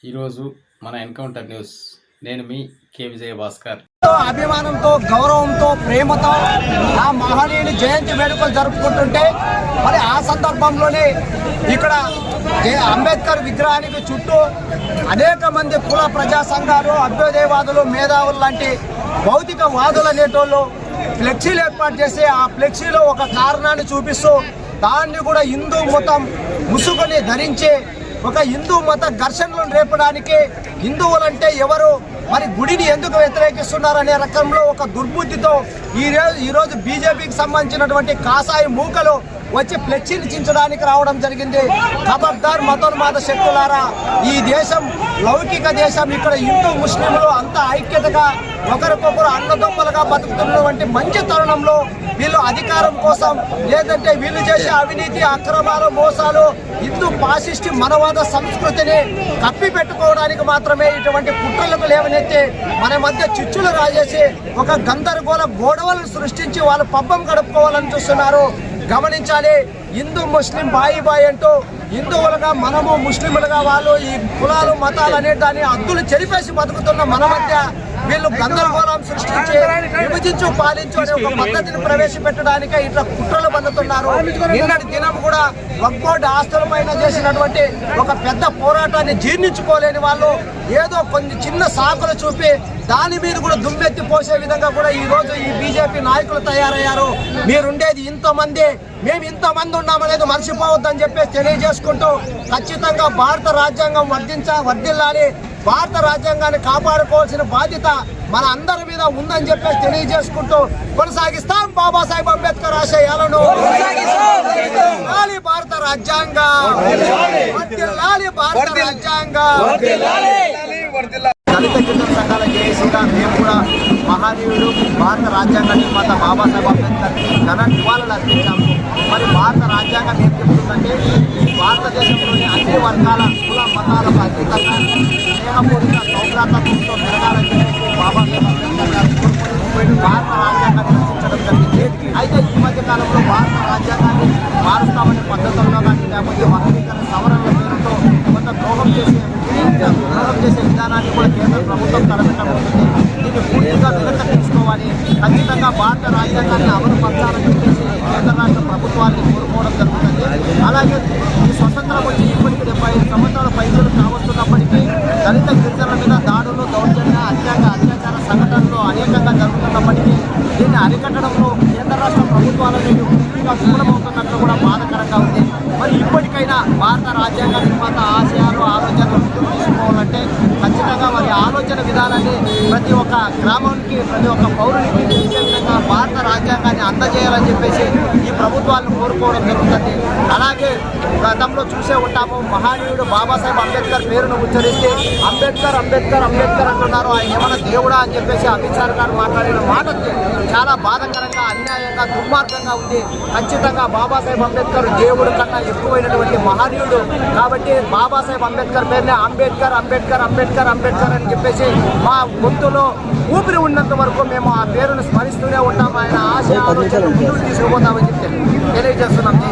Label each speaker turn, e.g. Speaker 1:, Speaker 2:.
Speaker 1: ఈరోజు మన encounter news. నేను మీ కే విజయ భాస్కర్.
Speaker 2: అభిమానంతో, గౌరవంతో, ప్రేమతో ఆ మహనీయుని జయంతి వేడుకలు జరుపుకుంటుంటే మరి ఆ సందర్భంలోనే ఇక్కడ అంబేద్కర్ విగ్రహానికి చుట్టూ అనేక మంది కుల ప్రజా సంఘాలు, అభ్యుదయవాదులు, మేధావులు లాంటి భౌతిక వాదులు అనేటోళ్ళు ఫ్లెక్సీలు ఏర్పాటు చేసి ఆ ఫ్లెక్సీలో ఒక కారణాన్ని చూపిస్తూ దాన్ని కూడా హిందూ మతం ముసుగుని ధరించి ఒక హిందూ మత ఘర్షణలను రేపడానికి హిందువులంటే ఎవరు, మరి గుడిని ఎందుకు వ్యతిరేకిస్తున్నారనే రకంలో ఒక దుర్బుద్ధితో ఈరోజు బీజేపీకి సంబంధించినటువంటి కాసాయి మూకలు వచ్చి ఫ్లెక్సీని చించడానికి రావడం జరిగింది. ఖబర్దార్ మతోన్మాద శక్తులారా, ఈ దేశం లౌకిక దేశం. ఇక్కడ హిందూ ముస్లింలు అంత ఐక్యతగా ఒకరికొకరు అన్నదొమ్మలుగా బతుకుతున్నటువంటి మంచి తరుణంలో వీళ్ళు అధికారం కోసం, లేదంటే వీళ్ళు చేసే అవినీతి, అక్రమాలు, మోసాలు, హిందూ పాసిస్టి మనవాద సంస్కృతిని కప్పి పెట్టుకోవడానికి మాత్రమే ఇటువంటి కుట్రలకు లేవనెత్తి మన మధ్య చిచ్చులు రాజేసి ఒక గందరగోళ గొడవలను సృష్టించి వాళ్ళు పబ్బం గడుపుకోవాలని చూస్తున్నారు. గమనించాలి. హిందూ ముస్లిం బాయి అంటూ హిందువులుగా మనము, ముస్లింలుగా వాళ్ళు, ఈ కులాలు మతాలు అనే దాన్ని అద్దులు చెరిపేసి బతుకుతున్న మన మధ్య వీళ్ళు గందరగోళం సృష్టించి విభజించు పాలించు అనే ఒక పద్ధతిని ప్రవేశపెట్టడానికే ఇట్లా కుట్రలు పన్నుతున్నారు. నిన్నటి దినం కూడా వక్ఫ్ ఆస్తుల పైన చేసినటువంటి ఒక పెద్ద పోరాటాన్ని జీర్ణించుకోలేని వాళ్ళు ఏదో కొన్ని చిన్న సాకులు చూపి దాని మీద కూడా దుమ్మెత్తి పోసే విధంగా కూడా ఈ రోజు ఈ బీజేపీ నాయకులు తయారయ్యారు. మీరుండేది ఇంతమంది, మేము ఇంతమంది ఉన్నామనేది మర్చిపోవద్దని చెప్పేసి తెలియజేసుకుంటూ ఖచ్చితంగా భారత రాజ్యాంగం వర్ధిల్లాలి, భారత రాజ్యాంగాన్ని కాపాడుకోవాల్సిన బాధ్యత మన అందరి మీద ఉందని చెప్పేసి తెలియజేసుకుంటూ కొనసాగిస్తాం బాబాసాహెబ్ అంబేద్కర్ ఆశయాలను. భారత రాజ్యాంగం, భారత రాజ్యాంగం. దళిత గిరిజన సంఘాల జేఏసీగా మేము కూడా మహనీయుడు భారత రాజ్యాంగ నిర్మాత బాబాసాహెబ్ అంబేద్కర్కి ఘన నివాళులు అర్పించాము. మరి భారత రాజ్యాంగం ఏం చెప్తుందంటే భారతదేశంలోని అన్ని వర్గాల కుల మతాలకు అతీతంగా స్నేహపూరిత సౌభ్రాతత్వంతో పెరగాలని చెప్పేసి బాబాసాహెబ్ అంబేద్కర్ గారు భారత రాజ్యాంగాన్ని రచించడం జరిగింది. అయితే ఈ మధ్య కాలంలో భారత రాజ్యాంగాన్ని మారుస్తామనే పద్ధతుల్లో కానీ లేకపోతే వర్గీకరణ సవరణల పేరుతో కొంత ద్రోహం చేసే విధానాన్ని కూడా కేంద్ర ప్రభుత్వం తలపెట్టబోతుంది. దీన్ని పూర్తిగా వెనక్కి తీసుకోవాలి, ఖచ్చితంగా భారత రాజ్యాంగాన్ని అమలు పరచాలని చెప్పేసి కేంద్ర రాష్ట్ర ప్రభుత్వాన్ని కోరుకోవడం జరుగుతుంది. అలాగే ఈ స్వతంత్రం వచ్చి ఇప్పటికీ 75 సంవత్సరాల పైసలు కావస్తున్నప్పటికీ దళిత గిరిజనుల మీద దాడులు, దౌర్జన్య, అత్యాచార సంఘటనలు అనేకంగా జరుగుతున్నప్పటికీ దీన్ని అరికట్టడంలో కేంద్ర రాష్ట్ర ప్రభుత్వాల నుండి పూర్తిగా విఫలమవుతున్నట్లు కూడా బాధాకరంగా ఉంది. మరి ఇప్పటికైనా భారత రాజ్యాంగ నిర్మాత ఆశయాలు, ఆలోచనలు తీసుకోవాలంటే ఖచ్చితంగా వారి ఆలోచన విధానాన్ని ప్రతి ఒక్క గ్రామానికి, ప్రతి ఒక్క పౌరునికి తెలిసే విధంగా భారత రాజ్యాంగాన్ని అందజేయాలని చెప్పేసి ఈ ప్రభుత్వాలను కోరుకోవడం జరుగుతుంది. అలాగే గతంలో చూసే ఉంటాము, మహనీయుడు బాబాసాహెబ్ అంబేద్కర్ పేరును ఉచ్చరిస్తే అంబేద్కర్ అంబేద్కర్ అంబేద్కర్ అంటున్నారు. ఆయన ఏమైనా దేవుడా అని చెప్పేసి అమిత్ షా గారు మాట్లాడిన మాట చాలా బాధాకరంగా, అన్యాయంగా, దుర్మార్గంగా ఉంది. ఖచ్చితంగా బాబాసాహెబ్ అంబేద్కర్ దేవుడు కన్నా ఎక్కువైనటువంటి మహనీయుడు. కాబట్టి బాబాసాహెబ్ అంబేద్కర్ పేరునే అంబేద్కర్ అంబేద్కర్ అంబేద్కర్ అంబేద్కర్ అని చెప్పేసి మా గొంతులో ఊపిరి ఉన్నంత వరకు మేము ఆ పేరును స్మరిస్తూనే ఉంటాము. ఆయన ఆశయ ఆలోచనలు ముందుకు తీసుకుపోతామని చెప్పి తెలియజేస్తున్నాం.